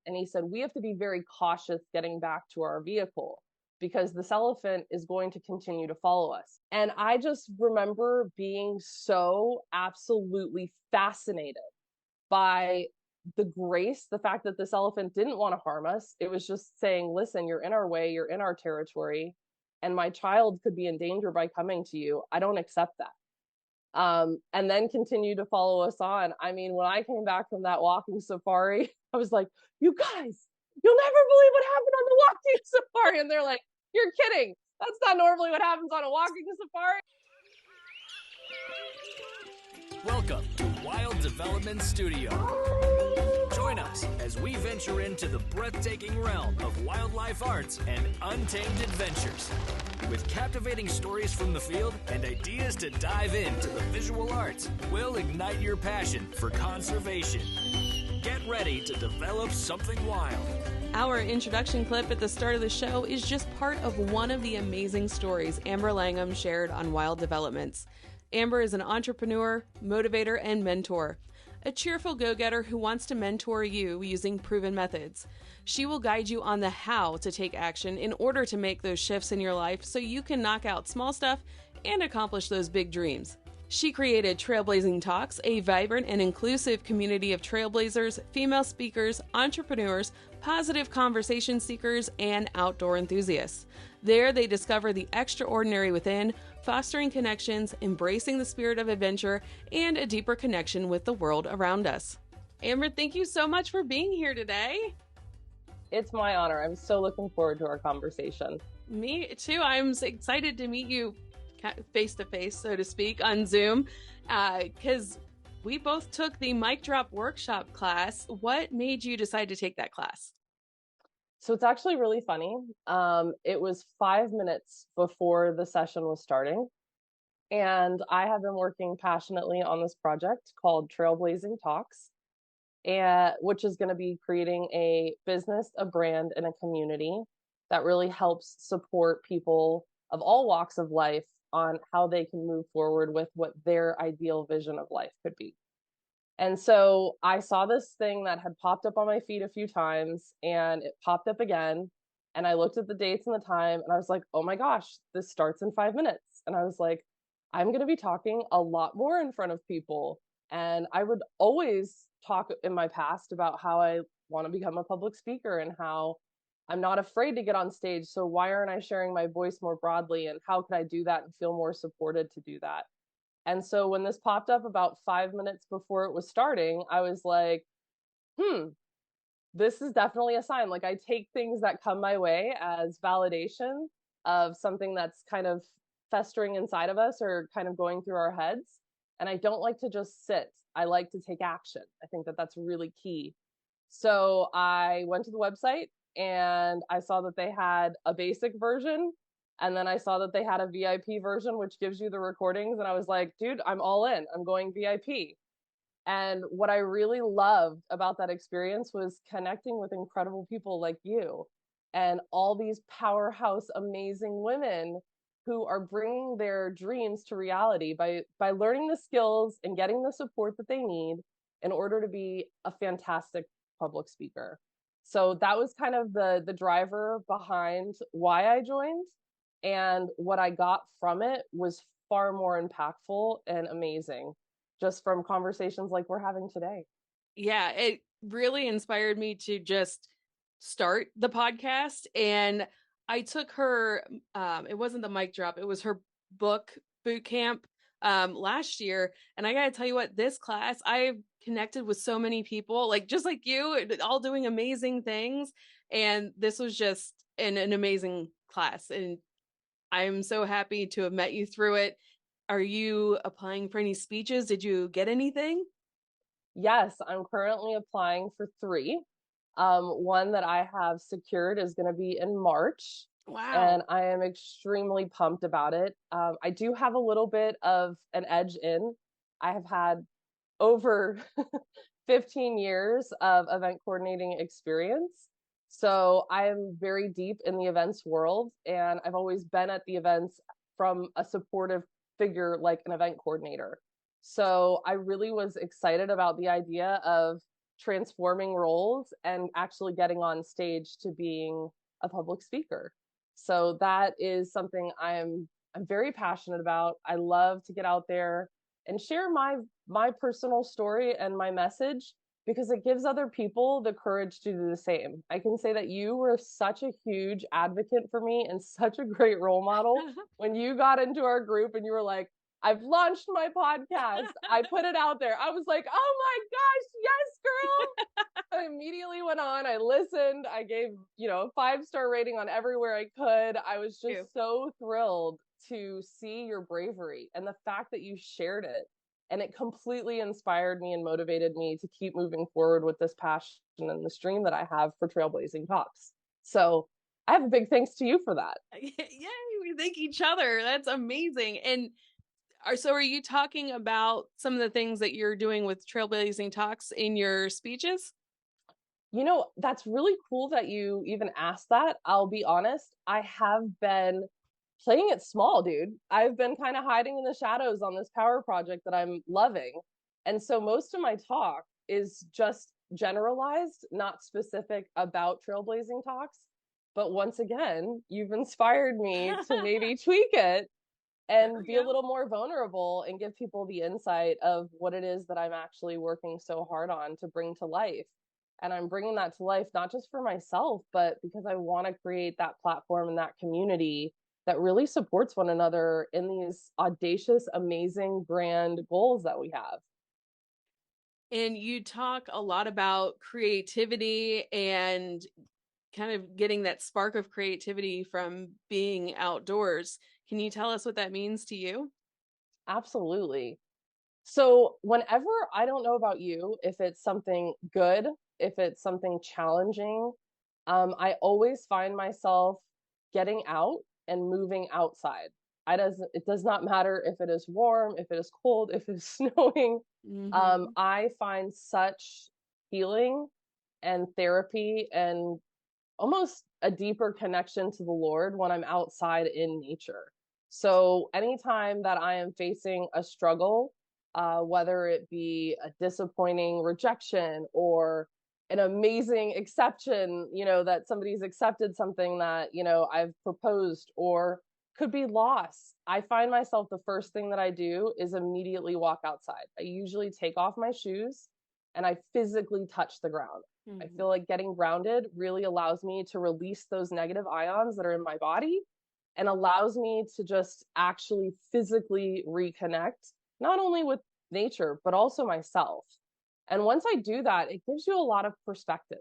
And he said, we have to be very cautious getting back to our vehicle because this elephant is going to continue to follow us. And I just remember being so absolutely fascinated by the fact that this elephant didn't want to harm us. It was just saying, listen, you're in our way, you're in our territory, and my child could be in danger by coming to you. I don't accept that. And then continue to follow us on. I mean, when I came back from that walking safari, I was like, you guys, you'll never believe what happened on the walking safari. And they're like, you're kidding. That's not normally what happens on a walking safari. Welcome to Wild Development Studio. Join us as we venture into the breathtaking realm of wildlife arts and untamed adventures. With captivating stories from the field and ideas to dive into the visual arts, we'll ignite your passion for conservation. Get ready to develop something wild. Our introduction clip at the start of the show is just part of one of the amazing stories Amber Langham shared on Wild Developments. Amber is an entrepreneur, motivator, and mentor. A cheerful go-getter who wants to mentor you using proven methods. She will guide you on the how to take action in order to make those shifts in your life so you can knock out small stuff and accomplish those big dreams. She created Trailblazing Talks, a vibrant and inclusive community of trailblazers, female speakers, entrepreneurs, positive conversation seekers, and outdoor enthusiasts. There, they discover the extraordinary within, fostering connections, embracing the spirit of adventure, and a deeper connection with the world around us. Amber, thank you so much for being here today. It's my honor. I'm so looking forward to our conversation. Me too. I'm excited to meet you face to face, so to speak, on Zoom, because we both took the Mic Drop workshop class. What made you decide to take that class? So it's actually really funny. It was 5 minutes before the session was starting, and I have been working passionately on this project called Trailblazing Talks, which is going to be creating a business, a brand, and a community that really helps support people of all walks of life on how they can move forward with what their ideal vision of life could be. And so I saw this thing that had popped up on my feed a few times, and it popped up again. And I looked at the dates and the time, and I was like, oh my gosh, this starts in 5 minutes. And I was like, I'm going to be talking a lot more in front of people. And I would always talk in my past about how I want to become a public speaker and how I'm not afraid to get on stage. So why aren't I sharing my voice more broadly? And how can I do that and feel more supported to do that? And so when this popped up about 5 minutes before it was starting, I was like, this is definitely a sign. Like, I take things that come my way as validation of something that's kind of festering inside of us or kind of going through our heads. And I don't like to just sit. I like to take action. I think that that's really key. So I went to the website and I saw that they had a basic version. And then I saw that they had a VIP version, which gives you the recordings. And I was like, dude, I'm all in. I'm going VIP. And what I really loved about that experience was connecting with incredible people like you and all these powerhouse, amazing women who are bringing their dreams to reality by learning the skills and getting the support that they need in order to be a fantastic public speaker. So that was kind of the driver behind why I joined. And what I got from it was far more impactful and amazing, just from conversations like we're having today. Yeah, it really inspired me to just start the podcast. And I took her, it wasn't the mic drop, it was her book boot camp last year. And I got to tell you what, this class, I've connected with so many people, like just like you, all doing amazing things. And this was just an amazing class. And I'm so happy to have met you through it. Are you applying for any speeches? Did you get anything? Yes, I'm currently applying for 3. One that I have secured is going to be in March. Wow. And I am extremely pumped about it. I do have a little bit of an edge in. I have had over 15 years of event coordinating experience. So I am very deep in the events world, and I've always been at the events from a supportive figure like an event coordinator. So I really was excited about the idea of transforming roles and actually getting on stage to being a public speaker. So that is something I'm very passionate about. I love to get out there and share my personal story and my message because it gives other people the courage to do the same. I can say that you were such a huge advocate for me and such a great role model when you got into our group and you were like, I've launched my podcast. I put it out there. I was like, oh my gosh, yes, girl. I immediately went on. I listened. I gave, a 5-star rating on everywhere I could. I was just so thrilled to see your bravery and the fact that you shared it. And it completely inspired me and motivated me to keep moving forward with this passion and this dream that I have for Trailblazing Talks. So I have a big thanks to you for that. Yay, we thank each other. That's amazing. And are you talking about some of the things that you're doing with Trailblazing Talks in your speeches? That's really cool that you even asked that. I'll be honest, I have been playing it small, dude. I've been kind of hiding in the shadows on this power project that I'm loving. And so most of my talk is just generalized, not specific about Trailblazing Talks. But once again, you've inspired me to maybe tweak it and be a little more vulnerable and give people the insight of what it is that I'm actually working so hard on to bring to life. And I'm bringing that to life, not just for myself, but because I want to create that platform and that community that really supports one another in these audacious, amazing, grand goals that we have. And you talk a lot about creativity and kind of getting that spark of creativity from being outdoors. Can you tell us what that means to you? Absolutely. So whenever, I don't know about you, if it's something good, if it's something challenging, I always find myself getting out and moving outside. It does not matter if it is warm, if it is cold, if it is snowing. I find such healing and therapy and almost a deeper connection to the Lord when I'm outside in nature. So anytime that I am facing a struggle, whether it be a disappointing rejection or an amazing exception, that somebody's accepted something that, I've proposed, or could be loss, I find myself the first thing that I do is immediately walk outside. I usually take off my shoes and I physically touch the ground. I feel like getting grounded really allows me to release those negative ions that are in my body and allows me to just actually physically reconnect, not only with nature, but also myself. And once I do that, it gives you a lot of perspective.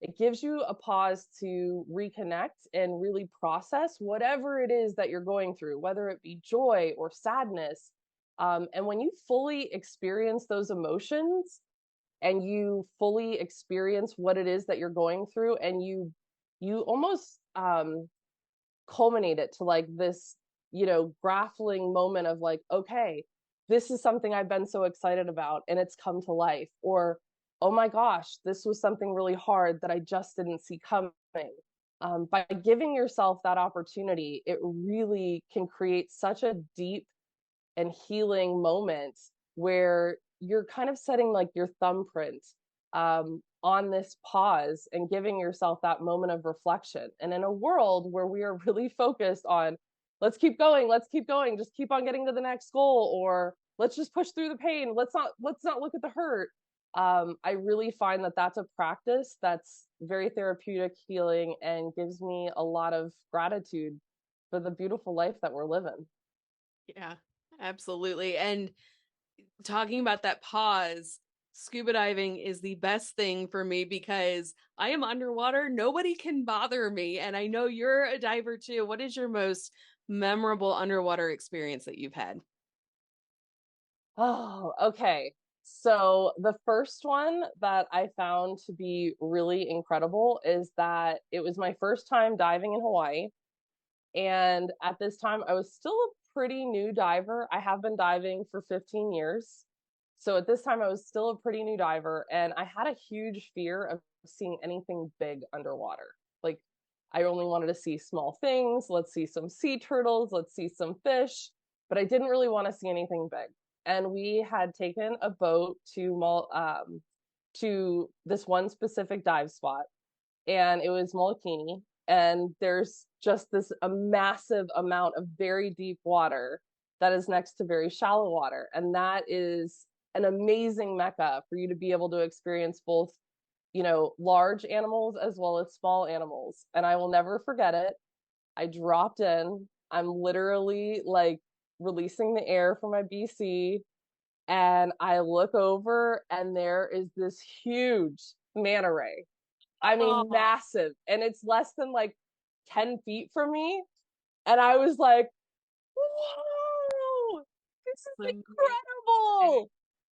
It gives you a pause to reconnect and really process whatever it is that you're going through, whether it be joy or sadness. And when you fully experience those emotions and you fully experience what it is that you're going through, and you almost culminate it to like this, grappling moment of like, okay, this is something I've been so excited about and it's come to life. Or, oh my gosh, this was something really hard that I just didn't see coming. By giving yourself that opportunity, it really can create such a deep and healing moment where you're kind of setting like your thumbprint on this pause and giving yourself that moment of reflection. And in a world where we are really focused on, let's keep going, just keep on getting to the next goal, or let's just push through the pain, let's not look at the hurt. I really find that that's a practice that's very therapeutic, healing, and gives me a lot of gratitude for the beautiful life that we're living. Yeah, absolutely. And talking about that pause, scuba diving is the best thing for me because I am underwater. Nobody can bother me. And I know you're a diver too. What is your most memorable underwater experience that you've had? Oh, okay. So the first one that I found to be really incredible is that it was my first time diving in Hawaii. And at this time, I was still a pretty new diver. I have been diving for 15 years. So at this time, I was still a pretty new diver. And I had a huge fear of seeing anything big underwater. Like, I only wanted to see small things. Let's see some sea turtles. Let's see some fish. But I didn't really want to see anything big. And we had taken a boat to this one specific dive spot, and it was Molokini. And there's just this a massive amount of very deep water that is next to very shallow water. And that is an amazing mecca for you to be able to experience both, large animals as well as small animals. And I will never forget it. I dropped in. I'm literally like releasing the air from my BC, and I look over and there is this huge manta ray. I mean, Oh, massive. And it's less than like 10 feet from me. And I was like, whoa, this is incredible.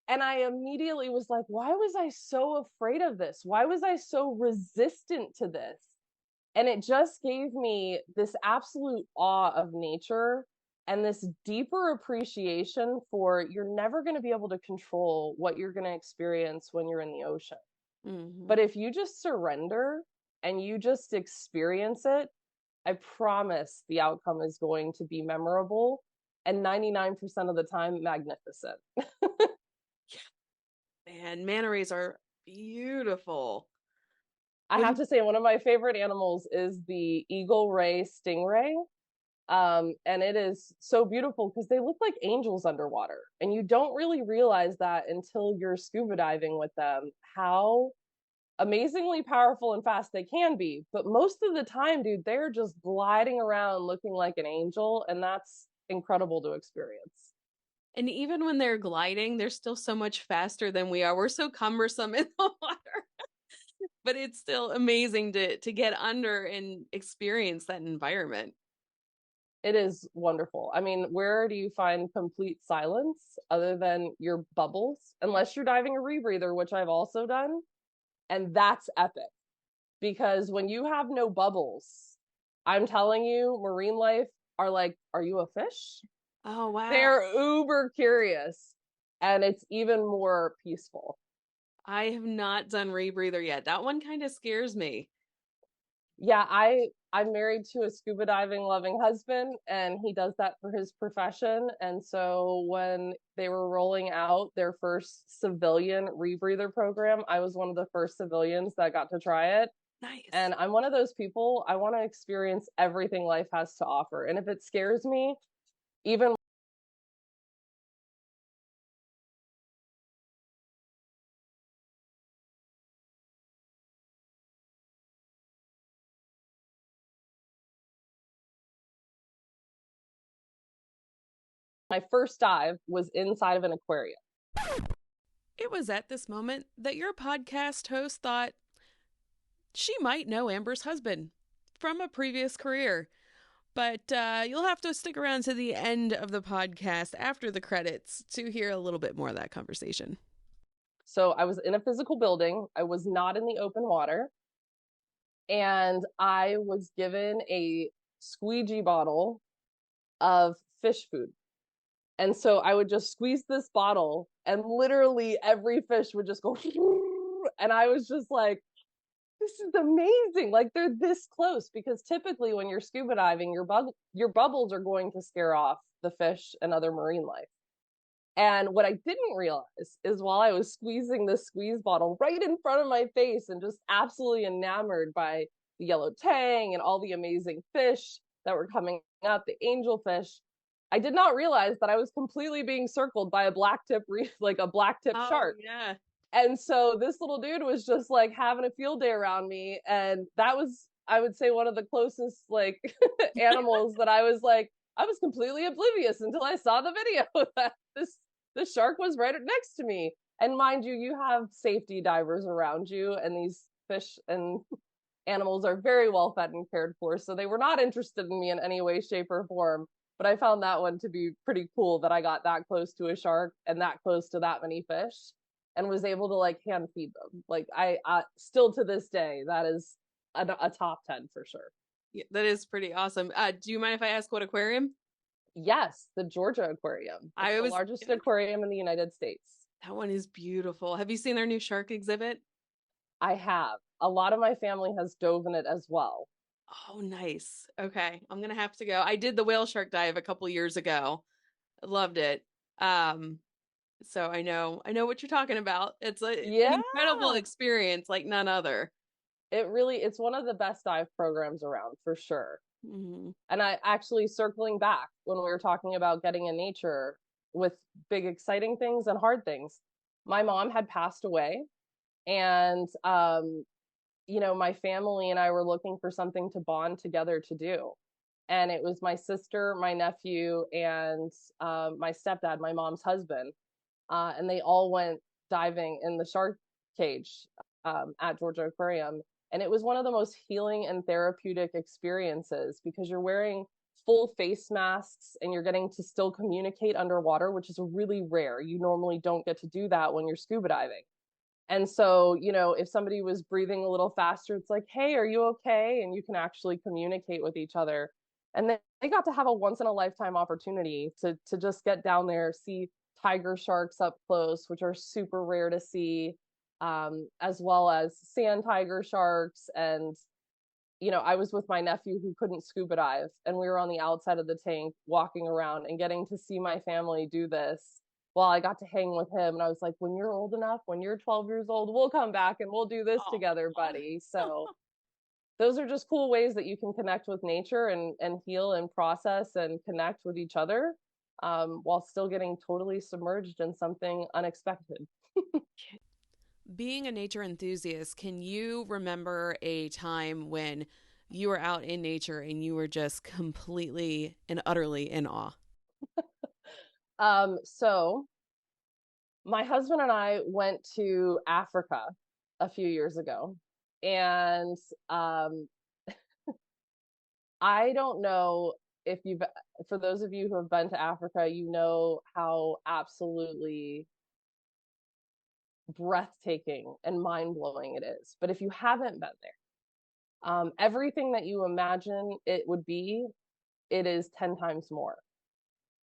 And I immediately was like, why was I so afraid of this? Why was I so resistant to this? And it just gave me this absolute awe of nature and this deeper appreciation for you're never going to be able to control what you're going to experience when you're in the ocean. Mm-hmm. But if you just surrender and you just experience it, I promise the outcome is going to be memorable and 99% of the time magnificent. Man, manta rays are beautiful. I have to say, one of my favorite animals is the eagle ray stingray. And it is so beautiful because they look like angels underwater. And you don't really realize that until you're scuba diving with them, how amazingly powerful and fast they can be. But most of the time, dude, they're just gliding around looking like an angel. And that's incredible to experience. And even when they're gliding, they're still so much faster than we are. We're so cumbersome in the water. But it's still amazing to get under and experience that environment. It is wonderful. I mean, where do you find complete silence other than your bubbles? Unless you're diving a rebreather, which I've also done. And that's epic because when you have no bubbles, I'm telling you, marine life are like, are you a fish? Oh, wow. They're uber curious, and it's even more peaceful. I have not done rebreather yet. That one kind of scares me. Yeah, I'm married to a scuba diving loving husband, and he does that for his profession. And so when they were rolling out their first civilian rebreather program, I was one of the first civilians that got to try it. Nice. And I'm one of those people, I want to experience everything life has to offer. And if it scares me, even my first dive was inside of an aquarium. It was at this moment that your podcast host thought she might know Amber's husband from a previous career. But you'll have to stick around to the end of the podcast after the credits to hear a little bit more of that conversation. So I was in a physical building. I was not in the open water. And I was given a squeegee bottle of fish food. And so I would just squeeze this bottle, and literally every fish would just go. And I was just like, this is amazing. Like, they're this close, because typically when you're scuba diving, your bubbles are going to scare off the fish and other marine life. And what I didn't realize is while I was squeezing this squeeze bottle right in front of my face and just absolutely enamored by the yellow tang and all the amazing fish that were coming up, the angelfish, I did not realize that I was completely being circled by a blacktip like a blacktip shark. Yeah. And so this little dude was just like having a field day around me. And that was, I would say, one of the closest like animals that I was completely oblivious until I saw the video that the shark was right next to me. And mind you, you have safety divers around you, and these fish and animals are very well fed and cared for. So they were not interested in me in any way, shape, or form. But I found that one to be pretty cool that I got that close to a shark and that close to that many fish and was able to like hand feed them. Like I still to this day, that is a top 10 for sure. Yeah, that is pretty awesome. Do you mind if I ask what aquarium? Yes, the Georgia Aquarium. It's the largest aquarium in the United States. That one is beautiful. Have you seen their new shark exhibit? I have. A lot of my family has dove in it as well. Oh, nice. Okay, I'm gonna have to go. I did the whale shark dive a couple years ago. I loved it. So I know what you're talking about. An Yeah, incredible experience like none other. it's one of the best dive programs around for sure. Hmm. And I actually, circling back when we were talking about getting in nature with big exciting things and hard things, my mom had passed away, and my family and I were looking for something to bond together to do. And it was my sister, my nephew, and my stepdad, my mom's husband. And they all went diving in the shark cage at Georgia Aquarium. And it was one of the most healing and therapeutic experiences because you're wearing full face masks and you're getting to still communicate underwater, which is really rare. You normally don't get to do that when you're scuba diving. And so, if somebody was breathing a little faster, it's like, hey, are you okay? And you can actually communicate with each other. And then they got to have a once in a lifetime opportunity to just get down there, see tiger sharks up close, which are super rare to see, as well as sand tiger sharks. And, I was with my nephew who couldn't scuba dive, and we were on the outside of the tank walking around and getting to see my family do this while I got to hang with him. And I was like, when you're old enough, when you're 12 years old, we'll come back and we'll do this Oh. together, buddy. So those are just cool ways that you can connect with nature and heal and process and connect with each other, while still getting totally submerged in something unexpected. Being a nature enthusiast, can you remember a time when you were out in nature and you were just completely and utterly in awe? So my husband and I went to Africa a few years ago, and I don't know if you've, for those of you who have been to Africa, you know how absolutely breathtaking and mind blowing it is. But if you haven't been there, everything that you imagine it would be, it is 10 times more.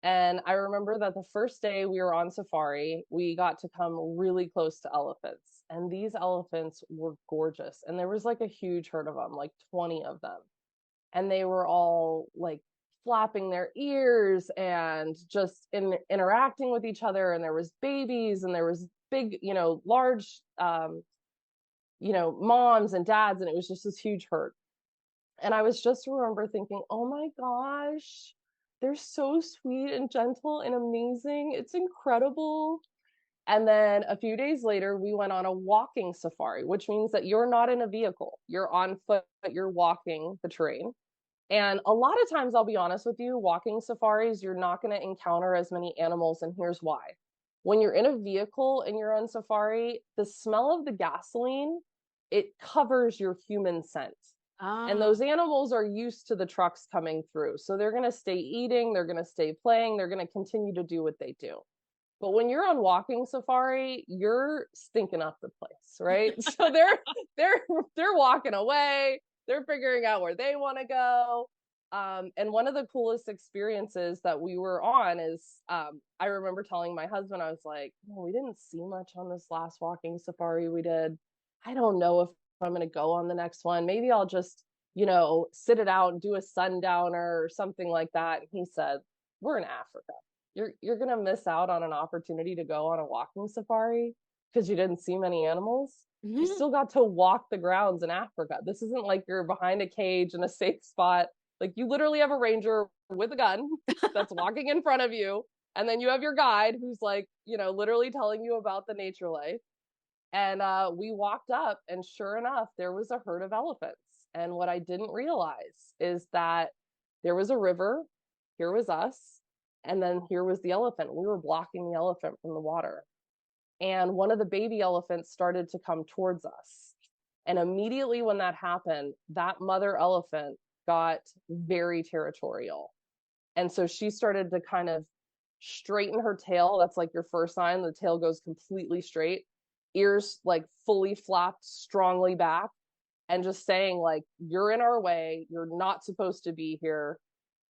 And I remember that the first day we were on safari, we got to come really close to elephants. And these elephants were gorgeous. And there was like a huge herd of them, like 20 of them. And they were all like flapping their ears and just interacting with each other. And there was babies and there was big, large, moms and dads. And it was just this huge herd. And I was just remember thinking, oh my gosh, they're so sweet and gentle and amazing. It's incredible. And then a few days later, we went on a walking safari, which means that you're not in a vehicle. You're on foot, you're walking the terrain. And a lot of times, I'll be honest with you, walking safaris, you're not going to encounter as many animals. And here's why. When you're in a vehicle and you're on safari, the smell of the gasoline, it covers your human scent. And Ah. those animals are used to the trucks coming through. So they're going to stay eating, they're going to stay playing, they're going to continue to do what they do. But when you're on walking safari, you're stinking up the place, right? So they're walking away, they're figuring out where they want to go. And one of the coolest experiences that we were on is, I remember telling my husband, I was like, we didn't see much on this last walking safari we did. I don't know if I'm going to go on the next one. Maybe I'll just, sit it out and do a sundowner or something like that. And he said, we're in Africa. You're going to miss out on an opportunity to go on a walking safari because you didn't see many animals. You Mhm. still got to walk the grounds in Africa. This isn't like you're behind a cage in a safe spot. Like, you literally have a ranger with a gun that's walking in front of you. And then you have your guide who's like, literally telling you about the nature life. And we walked up, and sure enough, there was a herd of elephants. And what I didn't realize is that there was a river, here was us, and then here was the elephant. We were blocking the elephant from the water. And one of the baby elephants started to come towards us. And immediately when that happened, that mother elephant got very territorial. And so she started to kind of straighten her tail. That's like your first sign. The tail goes completely straight, ears like fully flapped strongly back, and just saying, like, you're in our way. You're not supposed to be here.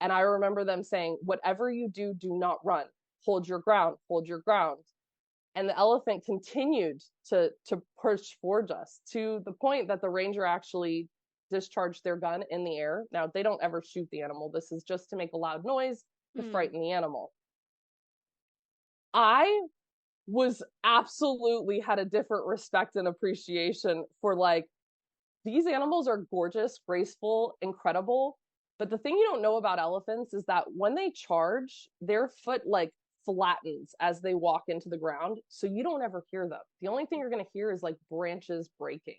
And I remember them saying, whatever you do, do not run. Hold your ground, hold your ground. And the elephant continued to push towards us, to the point that the ranger actually discharged their gun in the air. Now, they don't ever shoot the animal. This is just to make a loud noise to Hmm. frighten the animal. I was absolutely had a different respect and appreciation for like, these animals are gorgeous, graceful, incredible. But the thing you don't know about elephants is that when they charge, their foot like flattens as they walk into the ground. So you don't ever hear them. The only thing you're going to hear is like branches breaking.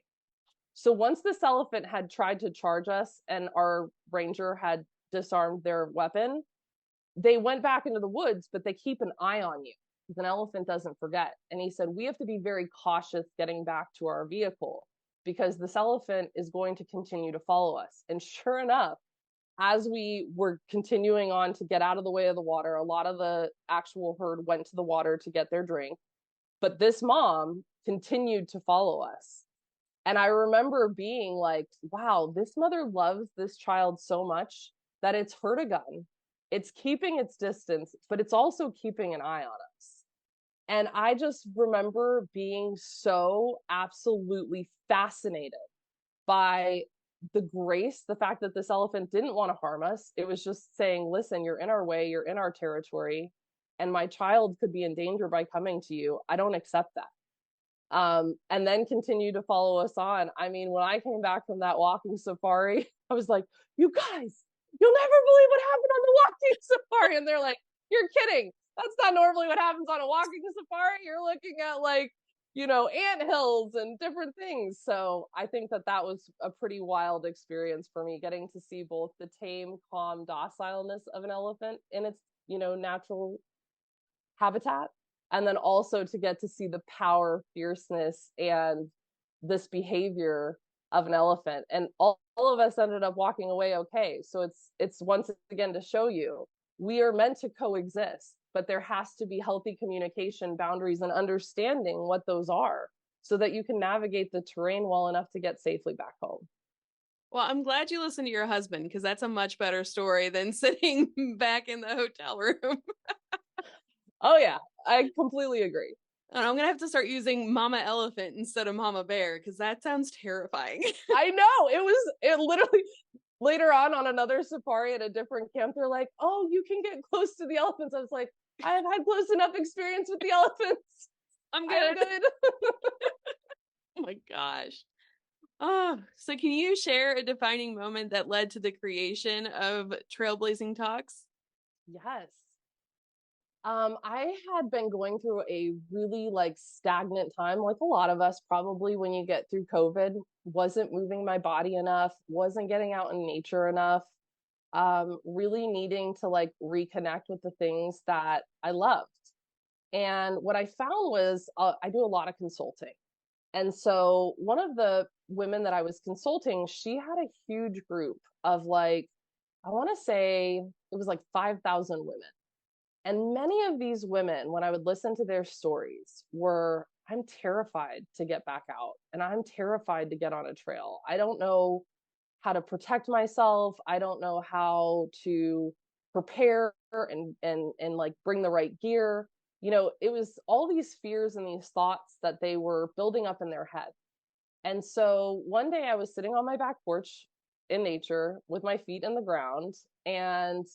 So once this elephant had tried to charge us and our ranger had disarmed their weapon, they went back into the woods, but they keep an eye on you because an elephant doesn't forget. And he said, we have to be very cautious getting back to our vehicle because this elephant is going to continue to follow us. And sure enough, as we were continuing on to get out of the way of the water, a lot of the actual herd went to the water to get their drink. But this mom continued to follow us. And I remember being like, wow, this mother loves this child so much that it's heard a gun. It's keeping its distance, but it's also keeping an eye on us. And I just remember being so absolutely fascinated by the grace, the fact that this elephant didn't want to harm us. It was just saying, listen, you're in our way, you're in our territory, and my child could be in danger by coming to you. I don't accept that. And then continue to follow us on. I mean, when I came back from that walking safari, I was like, you guys, you'll never believe what happened on the walking safari. And they're like, you're kidding. That's not normally what happens on a walking safari. You're looking at like, ant hills and different things. So I think that that was a pretty wild experience for me, getting to see both the tame, calm, docileness of an elephant in its, natural habitat, and then also to get to see the power, fierceness, and this behavior of an elephant. And all of us ended up walking away okay. So it's once again to show you we are meant to coexist, but there has to be healthy communication, boundaries, and understanding what those are so that you can navigate the terrain well enough to get safely back home. Well, I'm glad you listened to your husband because that's a much better story than sitting back in the hotel room. Oh yeah, I completely agree. And I'm gonna have to start using Mama Elephant instead of Mama Bear because that sounds terrifying. I know, it literally later on another safari at a different camp, they're like, oh, you can get close to the elephants. I was like, I have had close enough experience with the elephants. I'm good. I'm good. Oh my gosh. Oh, so can you share a defining moment that led to the creation of Trailblazing Talks? Yes. I had been going through a really like stagnant time, like a lot of us probably when you get through COVID, wasn't moving my body enough, wasn't getting out in nature enough, really needing to like reconnect with the things that I loved. And what I found was I do a lot of consulting. And so one of the women that I was consulting, she had a huge group of like, I want to say it was like 5,000 women. And many of these women, when I would listen to their stories, were, I'm terrified to get back out and I'm terrified to get on a trail. I don't know how to protect myself. I don't know how to prepare and like bring the right gear. It was all these fears and these thoughts that they were building up in their head. And so one day I was sitting on my back porch in nature with my feet in the ground and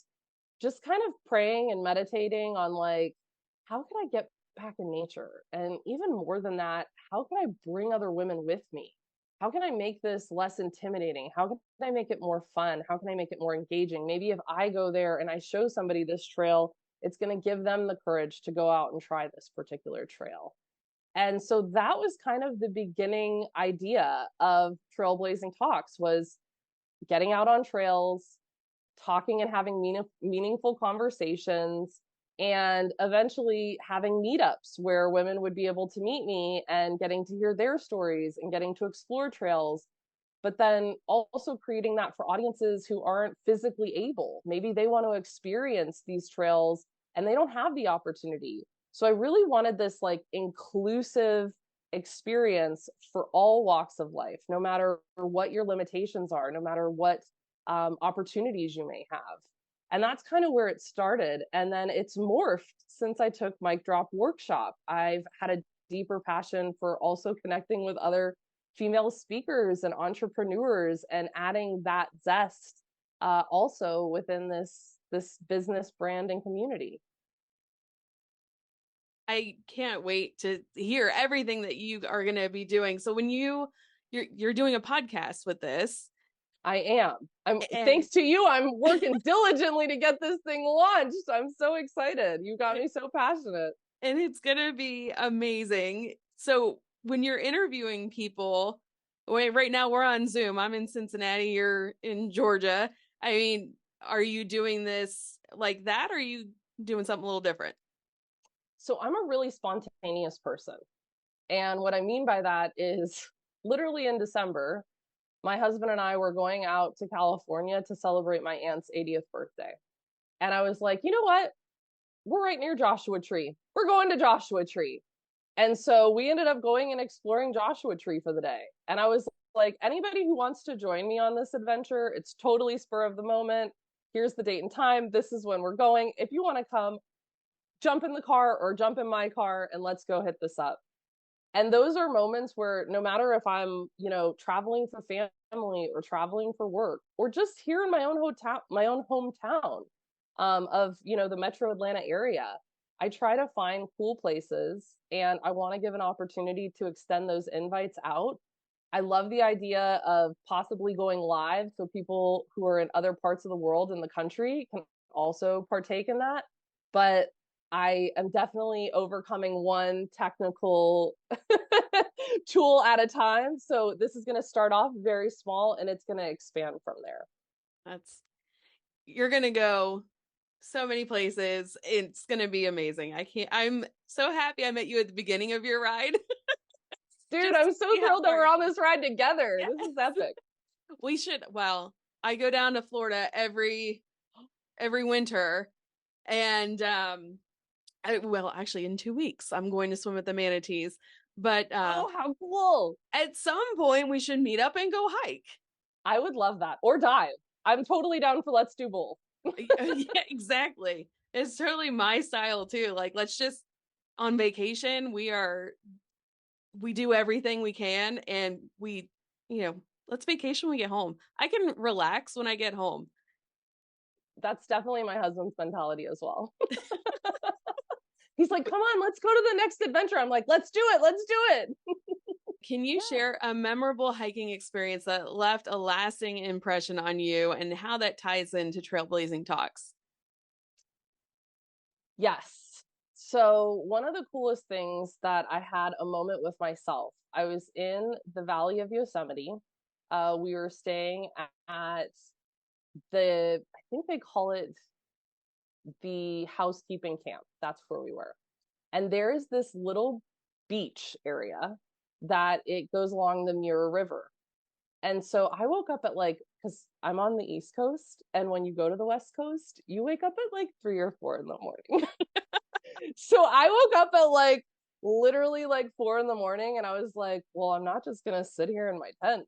just kind of praying and meditating on like, how can I get back in nature? And even more than that, how can I bring other women with me? How can I make this less intimidating? How can I make it more fun? How can I make it more engaging? Maybe if I go there and I show somebody this trail, it's going to give them the courage to go out and try this particular trail. And so that was kind of the beginning idea of Trailblazing Talks, was getting out on trails, talking and having meaningful conversations, and eventually having meetups where women would be able to meet me and getting to hear their stories and getting to explore trails. But then also creating that for audiences who aren't physically able. Maybe they want to experience these trails and they don't have the opportunity. So I really wanted this like inclusive experience for all walks of life, no matter what your limitations are, no matter what opportunities you may have. And that's kind of where it started. And then it's morphed since I took Mic Drop Workshop. I've had a deeper passion for also connecting with other female speakers and entrepreneurs and adding that zest also within this business brand and community. I can't wait to hear everything that you are going to be doing. So when you're doing a podcast with this, I am. I'm and thanks to you, I'm working diligently to get this thing launched. I'm so excited. You got me so passionate. and it's going to be amazing. So when you're interviewing people, wait, right now we're on Zoom. I'm in Cincinnati, you're in Georgia. I mean, are you doing this like that, or are you doing something a little different? So I'm a really spontaneous person. And what I mean by that is literally in December, my husband and I were going out to California to celebrate my aunt's 80th birthday. And I was like, you know what? We're right near Joshua Tree. We're going to Joshua Tree. And so we ended up going and exploring Joshua Tree for the day. And I was like, anybody who wants to join me on this adventure, it's totally spur of the moment. Here's the date and time. This is when we're going. If you want to come, jump in the car or jump in my car and let's go hit this up. And those are moments where no matter if I'm, traveling for family or traveling for work or just here in my own hotel, my own hometown of, the Metro Atlanta area, I try to find cool places and I want to give an opportunity to extend those invites out. I love the idea of possibly going live so people who are in other parts of the world in the country can also partake in that. But I am definitely overcoming one technical tool at a time. So this is going to start off very small and it's going to expand from there. You're going to go so many places. It's going to be amazing. I'm so happy I met you at the beginning of your ride. Dude, I'm so thrilled that we're on this ride together. Yes. This is epic. Well, I go down to Florida every winter and actually in 2 weeks I'm going to swim at the manatees. But oh, how cool. At some point we should meet up and go hike. I would love that. Or dive. I'm totally down for let's do both. Yeah, exactly. It's totally my style too. Like, let's just on vacation, we do everything we can and let's vacation when we get home. I can relax when I get home. That's definitely my husband's mentality as well. He's like, come on, let's go to the next adventure. I'm like, let's do it. Let's do it. Can you share a memorable hiking experience that left a lasting impression on you and how that ties into Trailblazing Talks? Yes. So one of the coolest things that I had a moment with myself, I was in the Valley of Yosemite. We were staying at I think they call it the housekeeping camp. That's where we were. And there's this little beach area that it goes along the Mirror River. And so I woke up at because I'm on the East Coast, and when you go to the West Coast, you wake up at 3 or 4 in the morning. So I woke up at literally 4 in the morning, and I was like, well, I'm not just gonna sit here in my tent.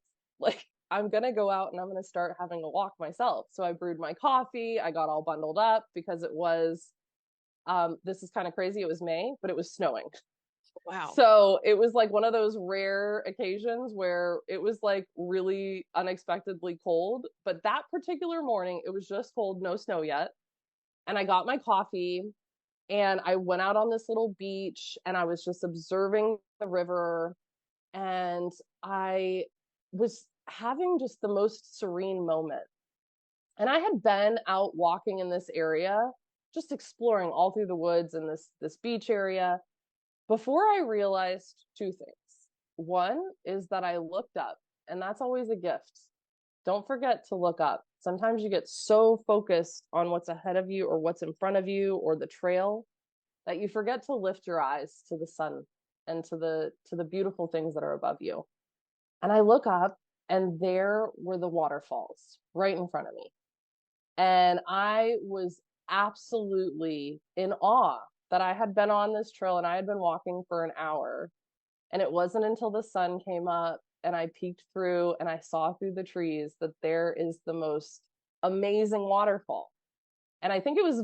I'm gonna go out and I'm gonna start having a walk myself. So I brewed my coffee, I got all bundled up because it was this is kind of crazy. It was May, but it was snowing. Wow. So it was one of those rare occasions where it was really unexpectedly cold. But that particular morning, it was just cold, no snow yet. And I got my coffee and I went out on this little beach and I was just observing the river. And I was having just the most serene moment. And I had been out walking in this area, just exploring all through the woods in this beach area, before I realized 2 things. One is that I looked up, and that's always a gift. Don't forget to look up. Sometimes you get so focused on what's ahead of you or what's in front of you or the trail that you forget to lift your eyes to the sun and to the beautiful things that are above you. And I look up, and there were the waterfalls right in front of me. And I was absolutely in awe that I had been on this trail and I had been walking for an hour. And it wasn't until the sun came up and I peeked through and I saw through the trees that there is the most amazing waterfall. And I think it was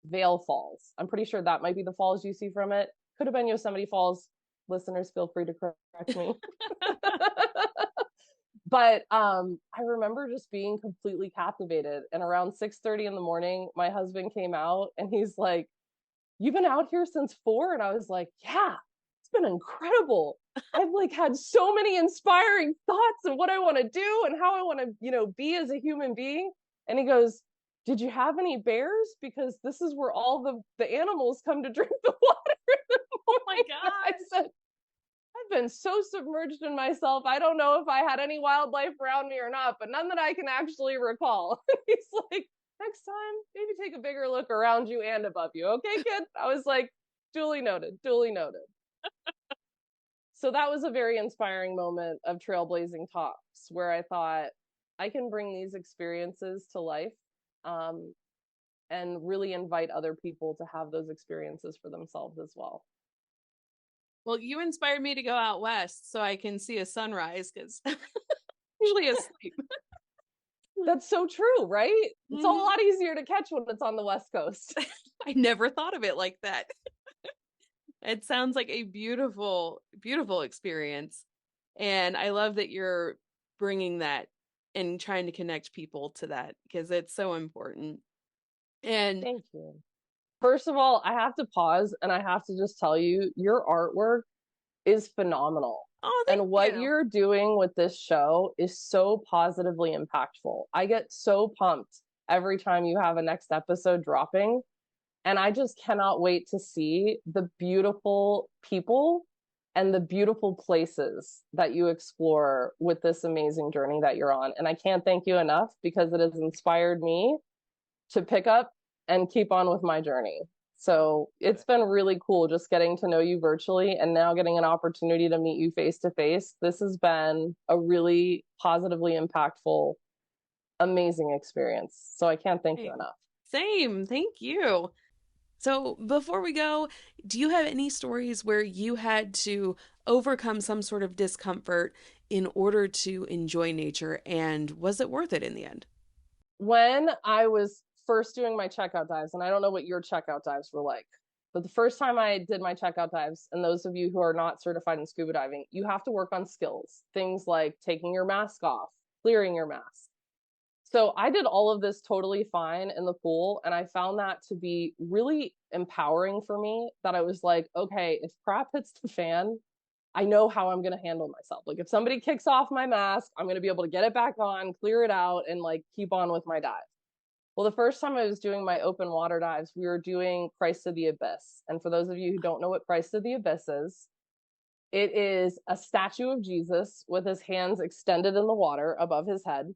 Vail Falls. I'm pretty sure that might be the falls you see from it. Could have been Yosemite Falls. Listeners, feel free to correct me. But I remember just being completely captivated. And around 6:30 in the morning, my husband came out and he's like, you've been out here since 4? And I was like, yeah, it's been incredible. I've like had so many inspiring thoughts of what I want to do and how I want to, be as a human being. And he goes, did you have any bears? Because this is where all the animals come to drink the water. Oh my I gosh. said, I've been so submerged in myself. I don't know if I had any wildlife around me or not, but none that I can actually recall. He's like, next time, maybe take a bigger look around you and above you. Okay, kid? I was like, duly noted, duly noted. So that was a very inspiring moment of Trailblazing Talks where I thought I can bring these experiences to life, and really invite other people to have those experiences for themselves as well. Well, you inspired me to go out west so I can see a sunrise because usually asleep. That's so true, right? It's a Mhm. lot easier to catch when it's on the West Coast. I never thought of it like that. It sounds like a beautiful, beautiful experience. And I love that you're bringing that and trying to connect people to that because it's so important. And Thank you. First of all, I have to pause and I have to just tell you, your artwork is phenomenal. oh, thank And what you. you're doing with this show is so positively impactful. I get so pumped every time you have a next episode dropping. And I just cannot wait to see the beautiful people and the beautiful places that you explore with this amazing journey that you're on. And I can't thank you enough because it has inspired me to pick up and keep on with my journey. So it's been really cool just getting to know you virtually and now getting an opportunity to meet you face to face. This has been a really positively impactful, amazing experience. So I can't thank you Same. enough. Same. Thank you. So before we go, do you have any stories where you had to overcome some sort of discomfort in order to enjoy nature? And was it worth it in the end? When I was first doing my checkout dives, and I don't know what your checkout dives were like, but the first time I did my checkout dives, and those of you who are not certified in scuba diving, you have to work on skills, things like taking your mask off, clearing your mask. So I did all of this totally fine in the pool, and I found that to be really empowering for me, that I was like, okay, if crap hits the fan, I know how I'm going to handle myself. Like if somebody kicks off my mask, I'm going to be able to get it back on, clear it out, and like keep on with my dive. Well, the first time I was doing my open water dives, we were doing Christ of the Abyss. And for those of you who don't know what Christ of the Abyss is, it is a statue of Jesus with his hands extended in the water above his head.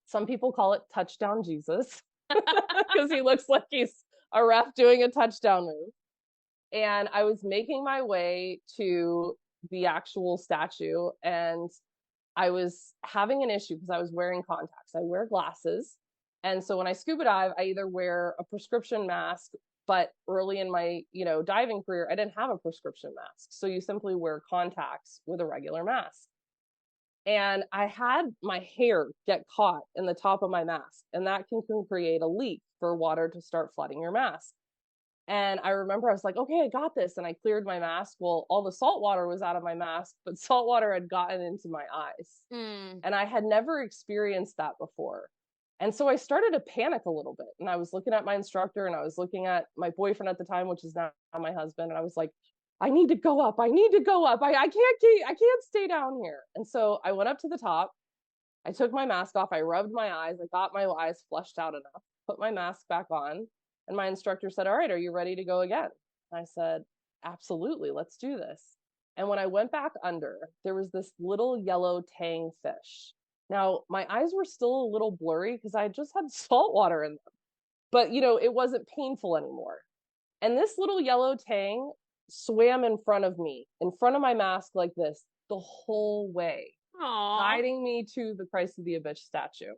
Some people call it Touchdown Jesus because he looks like he's a ref doing a touchdown move. And I was making my way to the actual statue, and I was having an issue because I was wearing contacts. I wear glasses. And so when I scuba dive, I either wear a prescription mask, but early in my, diving career, I didn't have a prescription mask. So you simply wear contacts with a regular mask. And I had my hair get caught in the top of my mask, and that can create a leak for water to start flooding your mask. And I remember I was like, okay, I got this. And I cleared my mask. Well, all the salt water was out of my mask, but salt water had gotten into my eyes. Mm. And I had never experienced that before. And so I started to panic a little bit. And I was looking at my instructor, and I was looking at my boyfriend at the time, which is now my husband. And I was like, I need to go up. I need to go up. I can't stay down here. And so I went up to the top. I took my mask off. I rubbed my eyes. I got my eyes flushed out enough, put my mask back on. And my instructor said, all right, are you ready to go again? I said, absolutely, let's do this. And when I went back under, there was this little yellow tang fish. Now, my eyes were still a little blurry because I just had salt water in them, but it wasn't painful anymore. And this little yellow tang swam in front of me, in front of my mask like this, the whole way, Aww. guiding me to the Christ of the Abyss statue.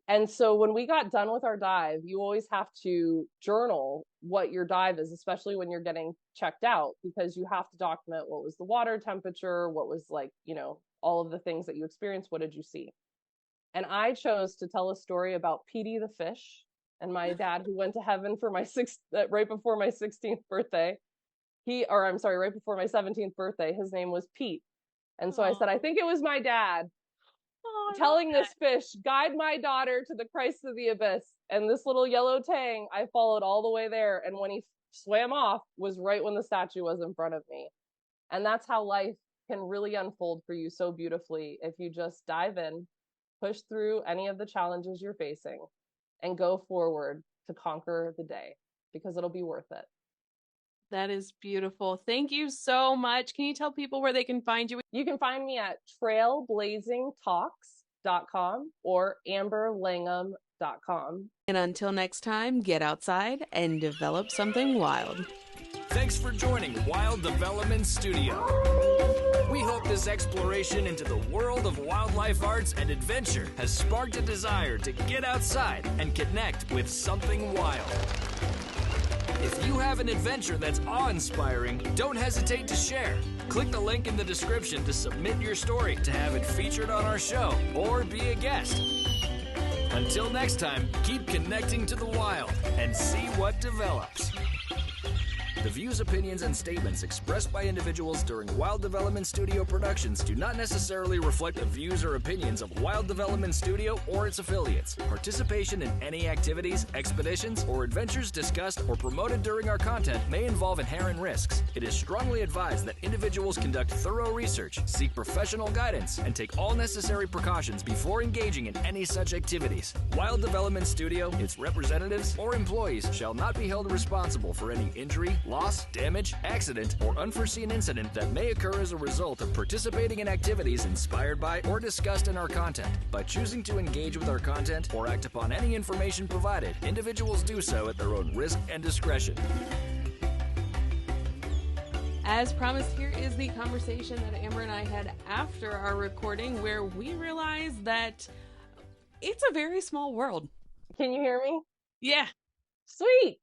And so when we got done with our dive, you always have to journal what your dive is, especially when you're getting checked out, because you have to document what was the water temperature, what was all of the things that you experienced, what did you see? And I chose to tell a story about Petey the fish and my dad who went to heaven for my right before my 16th birthday. Right before my 17th birthday, his name was Pete. And so I said, I think it was my dad telling this fish, guide my daughter to the Christ of the Abyss. And this little yellow tang, I followed all the way there. And when he swam off was right when the statue was in front of me. And that's how life can really unfold for you so beautifully if you just dive in, push through any of the challenges you're facing, and go forward to conquer the day, because it'll be worth it. That is beautiful. Thank you so much. Can you tell people where they can find you? You can find me at trailblazingtalks.com or amberlangham.com. And until next time, get outside and develop something wild. Thanks for joining Wild Development Studio. We hope this exploration into the world of wildlife arts and adventure has sparked a desire to get outside and connect with something wild. If you have an adventure that's awe-inspiring, don't hesitate to share. Click the link in the description to submit your story to have it featured on our show or be a guest. Until next time, keep connecting to the wild and see what develops. The views, opinions, and statements expressed by individuals during Wild Development Studio productions do not necessarily reflect the views or opinions of Wild Development Studio or its affiliates. Participation in any activities, expeditions, or adventures discussed or promoted during our content may involve inherent risks. It is strongly advised that individuals conduct thorough research, seek professional guidance, and take all necessary precautions before engaging in any such activities. Wild Development Studio, its representatives, or employees shall not be held responsible for any injury, loss, damage, accident, or unforeseen incident that may occur as a result of participating in activities inspired by or discussed in our content. By choosing to engage with our content or act upon any information provided, individuals do so at their own risk and discretion. As promised, here is the conversation that Amber and I had after our recording, where we realized that it's a very small world. Can you hear me? Yeah. Sweet.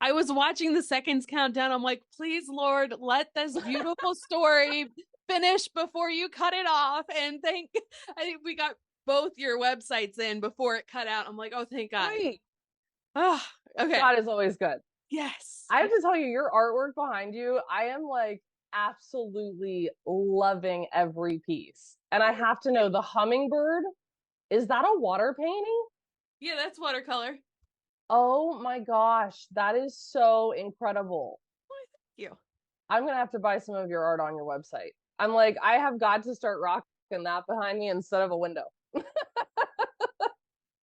I was watching the seconds count down. I'm like, please, Lord, let this beautiful story finish before you cut it off. And I think we got both your websites in before it cut out. I'm like, oh, thank God. Sweet. Oh, okay. God is always good. Yes. I have to tell you, your artwork behind you, I am like absolutely loving every piece. And I have to know, the hummingbird, is that a water painting? Yeah, that's watercolor. Oh my gosh, that is so incredible. Why, thank you. I'm going to have to buy some of your art on your website. I'm like, I have got to start rocking that behind me instead of a window.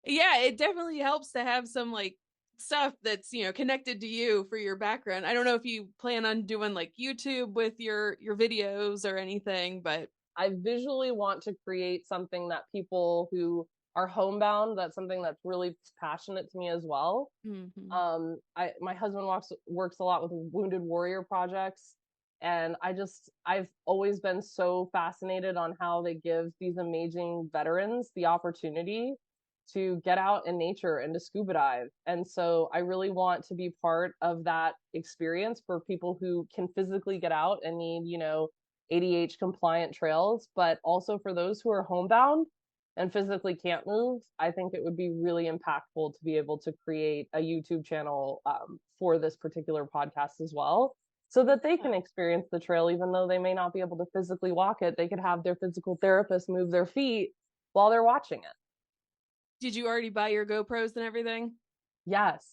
Yeah, it definitely helps to have some like stuff that's, connected to you for your background. I don't know if you plan on doing like YouTube with your videos or anything, but I visually want to create something that people who are homebound, that's something that's really passionate to me as well. Mm-hmm. My husband works a lot with wounded warrior projects, and I've always been so fascinated on how they give these amazing veterans the opportunity to get out in nature and to scuba dive. And so I really want to be part of that experience for people who can physically get out and need, ADH compliant trails, but also for those who are homebound and physically can't move. I think it would be really impactful to be able to create a YouTube channel for this particular podcast as well, so that they can experience the trail, even though they may not be able to physically walk it. They could have their physical therapist move their feet while they're watching it. Did you already buy your GoPros and everything? Yes.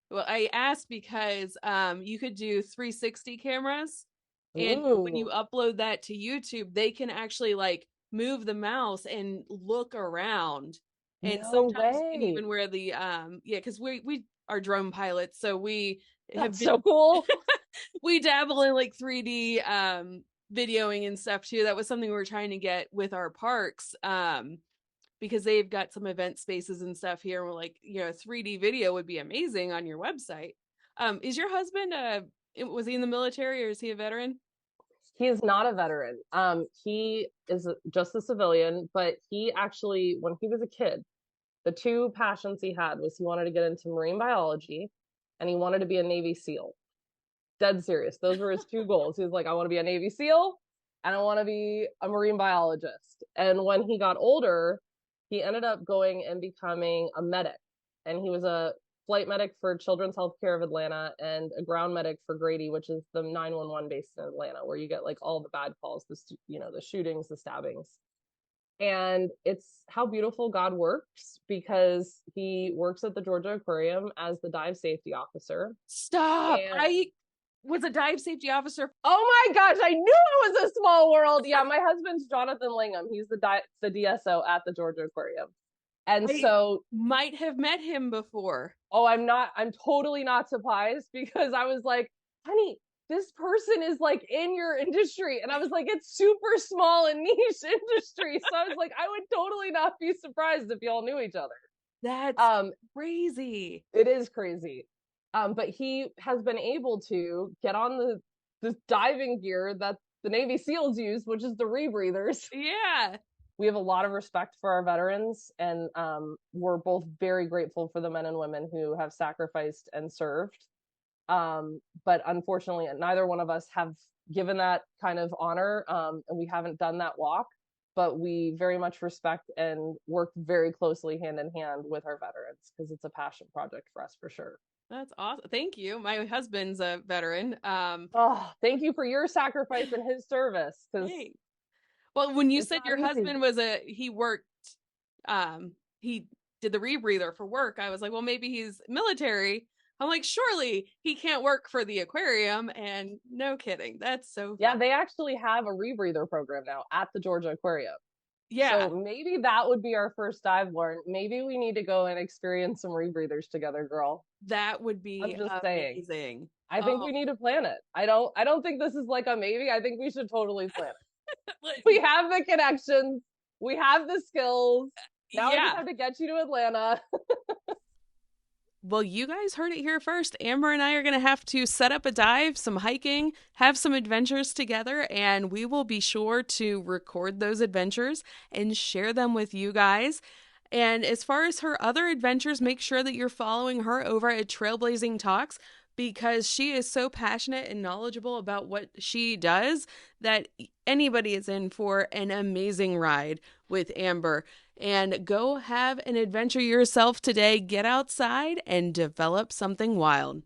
Well, I asked because you could do 360 cameras, and Ooh. when you upload that to YouTube, they can actually like move the mouse and look around. And No sometimes way. you can even wear the because we are drone pilots, so we That's so cool. We dabble in like 3D videoing and stuff too. That was something we were trying to get with our parks because they've got some event spaces and stuff here, and we're like, 3D video would be amazing on your website. Is your husband was he in the military, or is he a veteran? He is not a veteran. He is just a civilian, but he actually, when he was a kid, the two passions he had was he wanted to get into marine biology and he wanted to be a Navy SEAL. Dead serious. Those were his two goals. He was like, I want to be a Navy SEAL and I want to be a marine biologist. And when he got older, he ended up going and becoming a medic. And he was a flight medic for Children's Healthcare of Atlanta and a ground medic for Grady, which is the 911 base in Atlanta, where you get like all the bad calls, the shootings, the stabbings. And it's how beautiful God works, because he works at the Georgia Aquarium as the dive safety officer. Stop. And I was a dive safety officer. oh my gosh, I knew it was a small world. Yeah, my husband's Jonathan Langham. He's the DSO at the Georgia Aquarium. And I so, might have met him before. oh, I'm totally not surprised, because I was like, honey, this person is like in your industry. And I was like, it's super small and niche industry. So I was like, I would totally not be surprised if y'all knew each other. That's Um, crazy. it is crazy. But he has been able to get on the diving gear that the Navy SEALs use, which is the rebreathers. Yeah. We have a lot of respect for our veterans, and we're both very grateful for the men and women who have sacrificed and served. But unfortunately, neither one of us have given that kind of honor, and we haven't done that walk. But we very much respect and work very closely hand in hand with our veterans, because it's a passion project for us for sure. That's awesome. Thank you. My husband's a veteran. Oh, thank you for your sacrifice and his service, because Hey. Well, when you it's said not your easy. husband he worked, he did the rebreather for work, I was like, well, maybe he's military. I'm like, surely he can't work for the aquarium. And no kidding. That's so Yeah, fun. they actually have a rebreather program now at the Georgia Aquarium. Yeah, So maybe that would be our first dive, Lauren. Maybe we need to go and experience some rebreathers together, girl. that would I'm be just saying. amazing. I think Oh, we need to plan it. I don't think this is like a maybe. I think we should totally plan it. We have the connections. We have the skills. Now I just yeah. have to get you to Atlanta. Well, you guys heard it here first. Amber and I are going to have to set up a dive, some hiking, have some adventures together, and we will be sure to record those adventures and share them with you guys. And as far as her other adventures, make sure that you're following her over at Trailblazing Talks, because she is so passionate and knowledgeable about what she does that anybody is in for an amazing ride with Amber. And go have an adventure yourself today. Get outside and develop something wild.